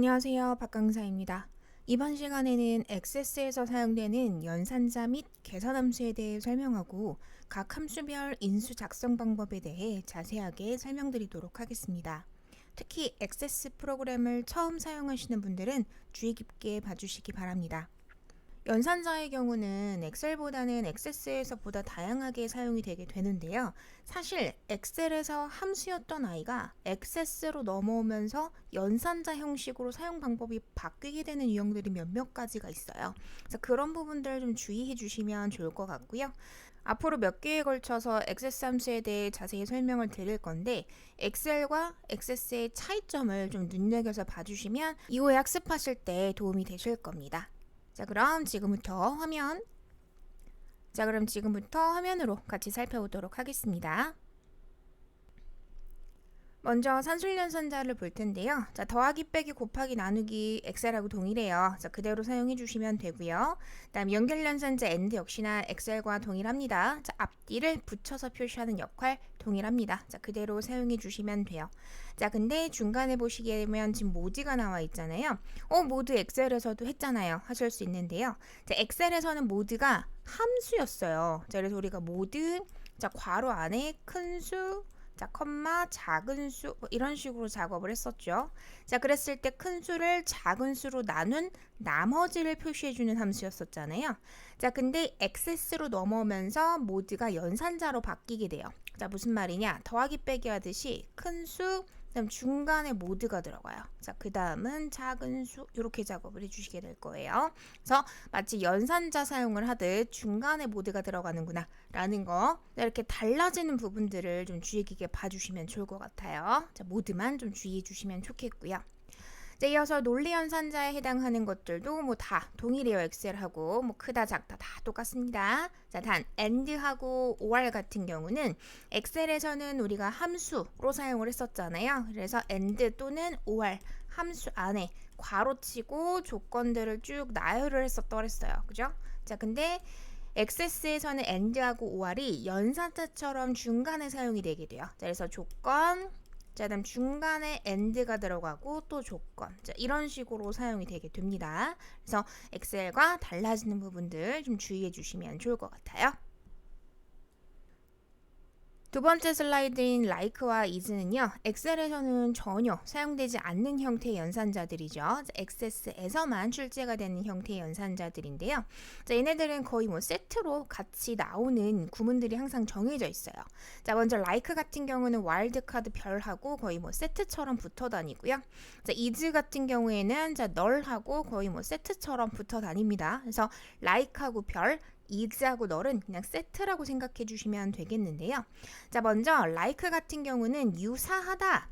안녕하세요. 박강사입니다. 이번 시간에는 액세스에서 사용되는 연산자 및 계산함수에 대해 설명하고 각 함수별 인수 작성 방법에 대해 자세하게 설명드리도록 하겠습니다. 특히 액세스 프로그램을 처음 사용하시는 분들은 주의 깊게 봐주시기 바랍니다. 연산자의 경우는 엑셀보다는 액세스에서 보다 다양하게 사용이 되게 되는데요. 사실 엑셀에서 함수였던 i가 액세스로 넘어오면서 연산자 형식으로 사용 방법이 바뀌게 되는 유형들이 몇몇 가지가 있어요. 그래서 그런 부분들 좀 주의해 주시면 좋을 것 같고요. 앞으로 몇 개에 걸쳐서 액세스 함수에 대해 자세히 설명을 드릴 건데 엑셀과 액세스의 차이점을 좀 눈여겨서 봐주시면 이후에 학습하실 때 도움이 되실 겁니다. 그럼 지금부터 화면으로 같이 살펴보도록 하겠습니다. 먼저 산술연산자를 볼 텐데요. 더하기 빼기 곱하기 나누기 엑셀하고 동일해요. 그대로 사용해 주시면 되고요. 다음 연결연산자 AND 역시나 엑셀과 동일합니다. 앞뒤를 붙여서 표시하는 역할 동일합니다. 그대로 사용해 주시면 돼요. 근데 중간에 보시게 되면 지금 모드가 나와 있잖아요. 모드 엑셀에서도 했잖아요. 하실 수 있는데요. 엑셀에서는 모드가 함수였어요. 그래서 우리가 모드, 괄호 안에 큰 수, 컴마, 작은 수 이런 식으로 작업을 했었죠. 그랬을 때 큰 수를 작은 수로 나눈 나머지를 표시해주는 함수였었잖아요. 근데 액세스로 넘어오면서 모드가 연산자로 바뀌게 돼요. 무슨 말이냐? 더하기 빼기 하듯이 큰 수, 그다음 중간에 모드가 들어가요. 그 다음은 작은 수 이렇게 작업을 해주시게 될 거예요. 그래서 마치 연산자 사용을 하듯 중간에 모드가 들어가는구나 라는 거, 이렇게 달라지는 부분들을 좀 주의 깊게 봐주시면 좋을 것 같아요. 모드만 좀 주의해 주시면 좋겠고요. 이어서 논리연산자에 해당하는 것들도 다 동일해요. 엑셀하고 크다 작다 다 똑같습니다. 단 AND하고 OR 같은 경우는 엑셀에서는 우리가 함수로 사용을 했었잖아요. 그래서 AND 또는 OR 함수 안에 괄호치고 조건들을 쭉 나열을 했었더랬어요. 그죠? 근데 액세스에서는 AND하고 OR이 연산자처럼 중간에 사용이 되게 돼요. 그래서 조건, 그다음 중간에 AND가 들어가고 또 조건, 이런 식으로 사용이 되게 됩니다. 그래서 엑셀과 달라지는 부분들 좀 주의해 주시면 좋을 것 같아요. 두 번째 슬라이드인 like와 is는요. 엑셀에서는 전혀 사용되지 않는 형태의 연산자들이죠. 액세스에서만 출제가 되는 형태의 연산자들인데요. 얘네들은 거의 세트로 같이 나오는 구문들이 항상 정해져 있어요. 먼저 like 같은 경우는 와일드카드 별하고 거의 세트처럼 붙어 다니고요. is 같은 경우에는 null하고 거의 세트처럼 붙어 다닙니다. 그래서 like하고 별, is하고 null은 그냥 세트라고 생각해 주시면 되겠는데요. 먼저 like 같은 경우는 유사하다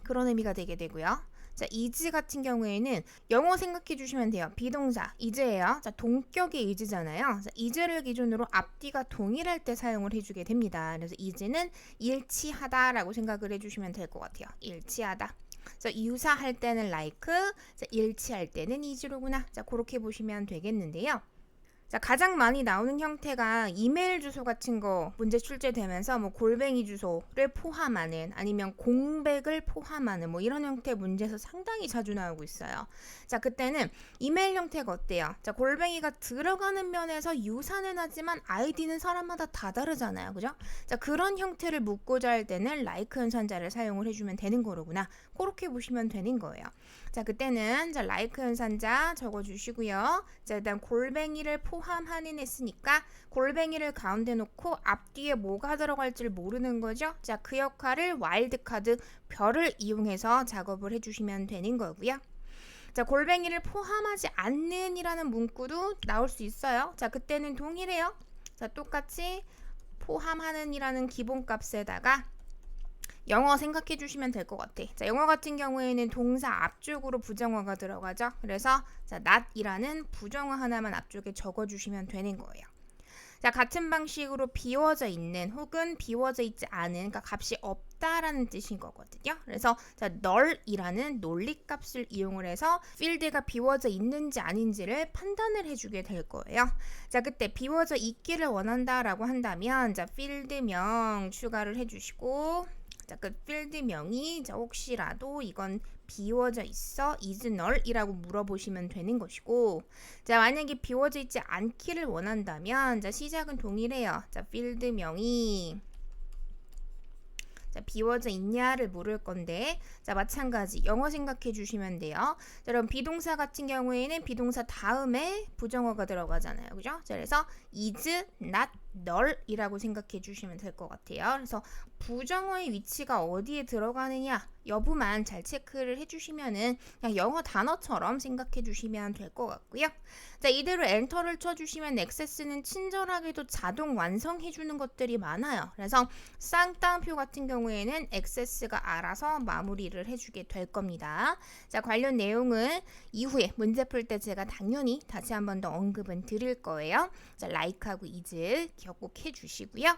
그런 의미가 되게 되고요. is 같은 경우에는 영어 생각해 주시면 돼요. 비동사 is예요. 동격의 is잖아요. is를 기준으로 앞뒤가 동일할 때 사용을 해주게 됩니다. 그래서 is는 일치하다라고 생각을 해주시면 될 것 같아요. 일치하다. 유사할 때는 like, 일치할 때는 is로구나. 그렇게 보시면 되겠는데요. 가장 많이 나오는 형태가 이메일 주소 같은 거 문제 출제되면서 골뱅이 주소를 포함하는 아니면 공백을 포함하는 이런 형태의 문제에서 상당히 자주 나오고 있어요. 그때는 이메일 형태가 어때요? 골뱅이가 들어가는 면에서 유사는 하지만 아이디는 사람마다 다 다르잖아요. 그죠? 그런 형태를 묻고자 할 때는 like 연산자를 사용을 해주면 되는 거로구나. 그렇게 보시면 되는 거예요. 그때는 like 연산자 적어주시고요. 일단 골뱅이를 포함하는 했으니까 골뱅이를 가운데 놓고 앞뒤에 뭐가 들어갈지를 모르는 거죠. 그 역할을 와일드카드 별을 이용해서 작업을 해주시면 되는 거고요. 골뱅이를 포함하지 않는 이라는 문구도 나올 수 있어요. 그때는 동일해요. 똑같이 포함하는 이라는 기본값에다가 영어 생각해 주시면 될 것 같아. 영어 같은 경우에는 동사 앞쪽으로 부정어가 들어가죠. 그래서 not이라는 부정어 하나만 앞쪽에 적어주시면 되는 거예요. 같은 방식으로 비워져 있는 혹은 비워져 있지 않은, 그러니까 값이 없다라는 뜻인 거거든요. 그래서 null이라는 논리값을 이용을 해서 필드가 비워져 있는지 아닌지를 판단을 해주게 될 거예요. 그때 비워져 있기를 원한다라고 한다면 필드명 추가를 해주시고 자, 그 필드명이 자, 혹시라도 이건 비워져 있어 is null이라고 물어보시면 되는 것이고, 자, 만약에 비워져 있지 않기를 원한다면 자, 시작은 동일해요. 자, 필드명이 자, 비워져 있냐를 물을 건데, 자, 마찬가지 영어 생각해 주시면 돼요. 자, 그럼 비동사 같은 경우에는 비동사 다음에 부정어가 들어가잖아요. 그죠? 자, 그래서 is not null 이라고 생각해 주시면 될 것 같아요. 그래서 부정어의 위치가 어디에 들어가느냐 여부만 잘 체크를 해주시면은 그냥 영어 단어처럼 생각해 주시면 될 것 같고요. 자, 이대로 엔터를 쳐주시면 액세스는 친절하게도 자동 완성해 주는 것들이 많아요. 그래서 쌍따옴표 같은 경우에는 액세스가 알아서 마무리를 해주게 될 겁니다. 자, 관련 내용은 이후에 문제 풀 때 제가 당연히 다시 한 번 더 언급은 드릴 거예요. 자, like하고 is 기억 꼭 해주시고요.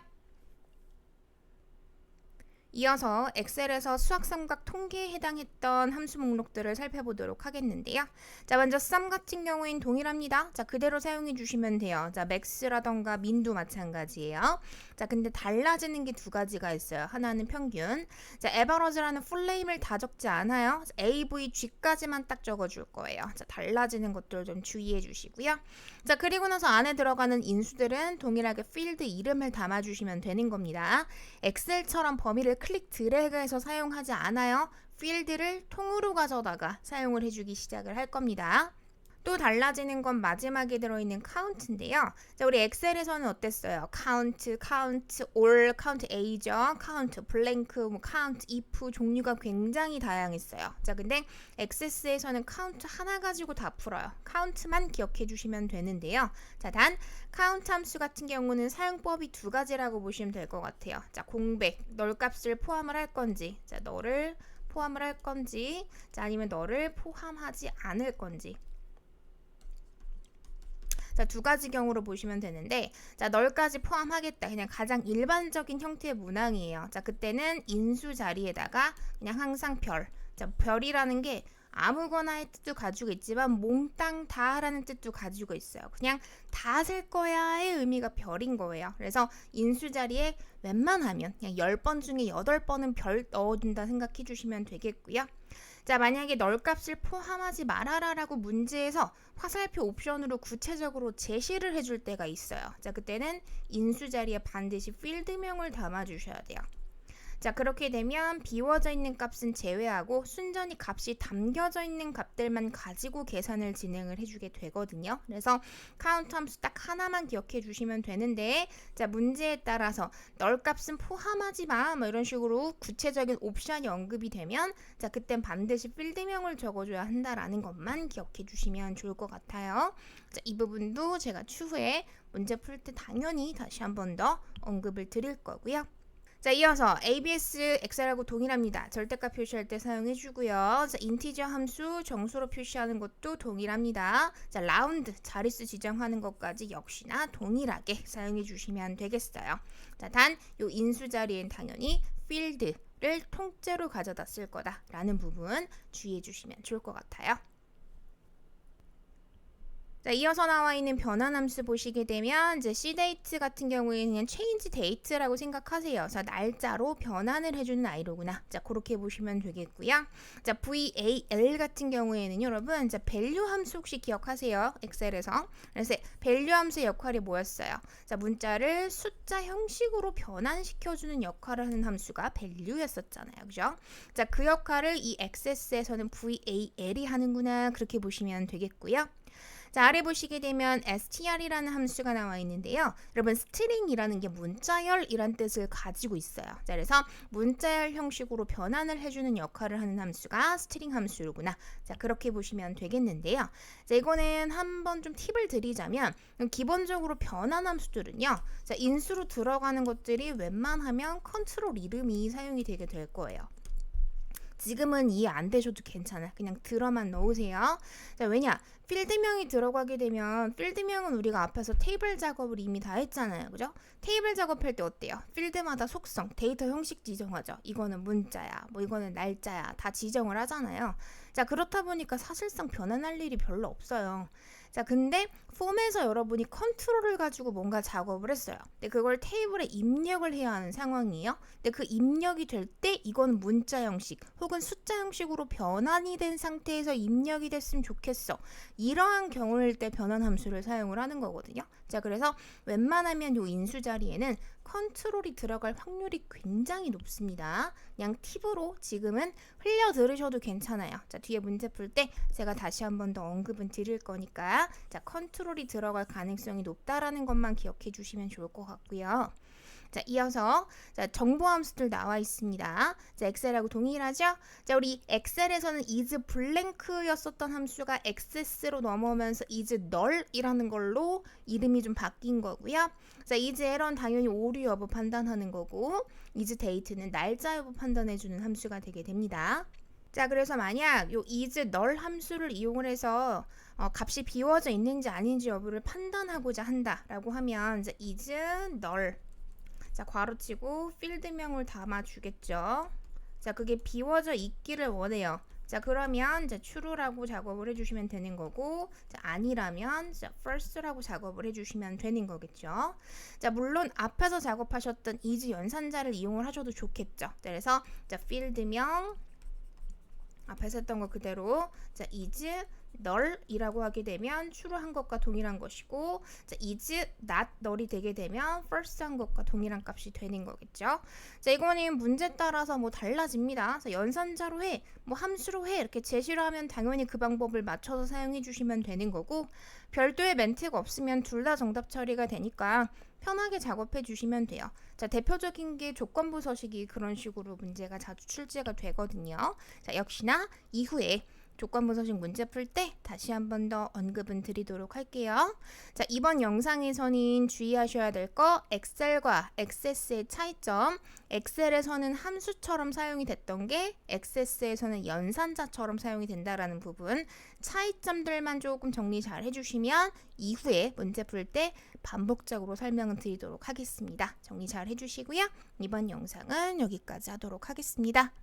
이어서 엑셀에서 수학 삼각 통계에 해당했던 함수 목록들을 살펴보도록 하겠는데요. 자, 먼저 sum 같은 경우엔 동일합니다. 자, 그대로 사용해 주시면 돼요. 자, max라던가 min도 마찬가지예요. 자, 근데 달라지는 게 두 가지가 있어요. 하나는 평균. 자, average라는 풀네임을 다 적지 않아요. A, V, G까지만 딱 적어줄 거예요. 자, 달라지는 것들 좀 주의해 주시고요. 자, 그리고 나서 안에 들어가는 인수들은 동일하게 필드 이름을 담아주시면 되는 겁니다. 엑셀처럼 범위를 클릭 드래그해서 사용하지 않아요. 필드를 통으로 가져다가 사용을 해주기 시작을 할 겁니다. 또 달라지는 건 마지막에 들어있는 카운트인데요. 자, 우리 엑셀에서는 어땠어요? 카운트, 카운트, all, 카운트 A죠. 카운트, 블랭크, 뭐 카운트, if 종류가 굉장히 다양했어요. 자, 근데 액세스에서는 카운트 하나 가지고 다 풀어요. 카운트만 기억해 주시면 되는데요. 자, 단 카운트 함수 같은 경우는 사용법이 두 가지라고 보시면 될 것 같아요. 자, 공백, 널 값을 포함을 할 건지, 자, 너를 포함을 할 건지, 자, 아니면 너를 포함하지 않을 건지. 자, 두 가지 경우로 보시면 되는데, 자, 널까지 포함하겠다. 그냥 가장 일반적인 형태의 문항이에요. 자, 그때는 인수 자리에다가 그냥 항상 별. 자, 별이라는 게 아무거나의 뜻도 가지고 있지만 몽땅 다라는 뜻도 가지고 있어요. 그냥 다 쓸 거야의 의미가 별인 거예요. 그래서 인수 자리에 웬만하면 그냥 10번 중에 8번은 별 넣어준다 생각해 주시면 되겠고요. 자, 만약에 널 값을 포함하지 말아라 라고 문제에서 화살표 옵션으로 구체적으로 제시를 해줄 때가 있어요. 자, 그때는 인수 자리에 반드시 필드명을 담아주셔야 돼요. 자, 그렇게 되면 비워져 있는 값은 제외하고 순전히 값이 담겨져 있는 값들만 가지고 계산을 진행을 해주게 되거든요. 그래서 카운트 함수 딱 하나만 기억해 주시면 되는데, 자, 문제에 따라서 널 값은 포함하지 마, 뭐 이런 식으로 구체적인 옵션이 언급이 되면, 자, 그땐 반드시 필드명을 적어줘야 한다라는 것만 기억해 주시면 좋을 것 같아요. 자, 이 부분도 제가 추후에 문제 풀 때 당연히 다시 한 번 더 언급을 드릴 거고요. 자, 이어서 ABS 엑셀하고 동일합니다. 절대값 표시할 때 사용해주고요. 자, 인티저 함수 정수로 표시하는 것도 동일합니다. 자, 라운드 자릿수 지정하는 것까지 역시나 동일하게 사용해주시면 되겠어요. 자, 단 요 인수 자리엔 당연히 필드를 통째로 가져다 쓸 거다라는 부분 주의해주시면 좋을 것 같아요. 자, 이어서 나와 있는 변환 함수 보시게 되면 이제 cdate 같은 경우에는 그냥 change date라고 생각하세요. 자, 날짜로 변환을 해주는 아이로구나. 자, 그렇게 보시면 되겠고요. 자, val 같은 경우에는 여러분, 자, value 함수 혹시 기억하세요? 엑셀에서. 그래서 value 함수의 역할이 뭐였어요? 자, 문자를 숫자 형식으로 변환시켜주는 역할을 하는 함수가 value였었잖아요. 그죠? 자, 그 역할을 이 access에서는 val이 하는구나. 그렇게 보시면 되겠고요. 자, 아래 보시게 되면 str이라는 함수가 나와 있는데요. 여러분, 스트링이라는 게 문자열이란 뜻을 가지고 있어요. 자, 그래서 문자열 형식으로 변환을 해주는 역할을 하는 함수가 스트링 함수로구나. 자, 그렇게 보시면 되겠는데요. 자, 이거는 한번 좀 팁을 드리자면, 기본적으로 변환 함수들은요. 자, 인수로 들어가는 것들이 웬만하면 컨트롤 이름이 사용이 되게 될 거예요. 지금은 이해 안 되셔도 괜찮아. 그냥 들어만 넣으세요. 자, 왜냐? 필드명이 들어가게 되면 필드명은 우리가 앞에서 테이블 작업을 이미 다 했잖아요. 그죠? 테이블 작업할 때 어때요? 필드마다 속성, 데이터 형식 지정하죠. 이거는 문자야, 뭐 이거는 날짜야. 다 지정을 하잖아요. 자, 그렇다 보니까 사실상 변환할 일이 별로 없어요. 자, 근데 폼에서 여러분이 컨트롤을 가지고 뭔가 작업을 했어요. 근데 그걸 테이블에 입력을 해야 하는 상황이에요. 근데 그 입력이 될 때 이건 문자 형식 혹은 숫자 형식으로 변환이 된 상태에서 입력이 됐으면 좋겠어. 이러한 경우일 때 변환 함수를 사용을 하는 거거든요. 자, 그래서 웬만하면 이 인수 자리에는 컨트롤이 들어갈 확률이 굉장히 높습니다. 그냥 팁으로 지금은 흘려 들으셔도 괜찮아요. 자, 뒤에 문제 풀 때 제가 다시 한 번 더 언급은 드릴 거니까 자, 컨트롤이 들어갈 가능성이 높다라는 것만 기억해 주시면 좋을 것 같고요. 자, 이어서 자, 정보 함수들 나와 있습니다. 자, 엑셀하고 동일하죠? 자, 우리 엑셀에서는 is blank였었던 함수가 access로 넘어오면서 is null이라는 걸로 이름이 좀 바뀐 거고요. 자, is error는 당연히 오류 여부 판단하는 거고 is date는 날짜 여부 판단해 주는 함수가 되게 됩니다. 자, 그래서 만약 요 is null 함수를 이용을 해서 값이 비워져 있는지 아닌지 여부를 판단하고자 한다라고 하면 이제 is null 자, 괄호치고 필드명을 담아주겠죠. 자, 그게 비워져 있기를 원해요. 자, 그러면 이제 true라고 작업을 해주시면 되는 거고, 자, 아니라면 자, false라고 작업을 해주시면 되는 거겠죠. 자, 물론 앞에서 작업하셨던 is 연산자를 이용을 하셔도 좋겠죠. 자, 그래서 자, 필드명 앞에서 했던 거 그대로 자, is null이라고 하게 되면 true한 것과 동일한 것이고 자, is not null이 되게 되면 false한 것과 동일한 값이 되는 거겠죠. 자, 이거는 문제 따라서 뭐 달라집니다. 자, 연산자로 해, 뭐 함수로 해 이렇게 제시를 하면 당연히 그 방법을 맞춰서 사용해 주시면 되는 거고 별도의 멘트가 없으면 둘 다 정답 처리가 되니까 편하게 작업해 주시면 돼요. 자, 대표적인 게 조건부 서식이 그런 식으로 문제가 자주 출제가 되거든요. 자, 역시나 이후에 조건부 서식 문제 풀 때 다시 한 번 더 언급은 드리도록 할게요. 자, 이번 영상에서는 주의하셔야 될 거 엑셀과 액세스의 차이점. 엑셀에서는 함수처럼 사용이 됐던 게 액세스에서는 연산자처럼 사용이 된다라는 부분 차이점들만 조금 정리 잘 해주시면 이후에 문제 풀 때 반복적으로 설명을 드리도록 하겠습니다. 정리 잘 해주시고요. 이번 영상은 여기까지 하도록 하겠습니다.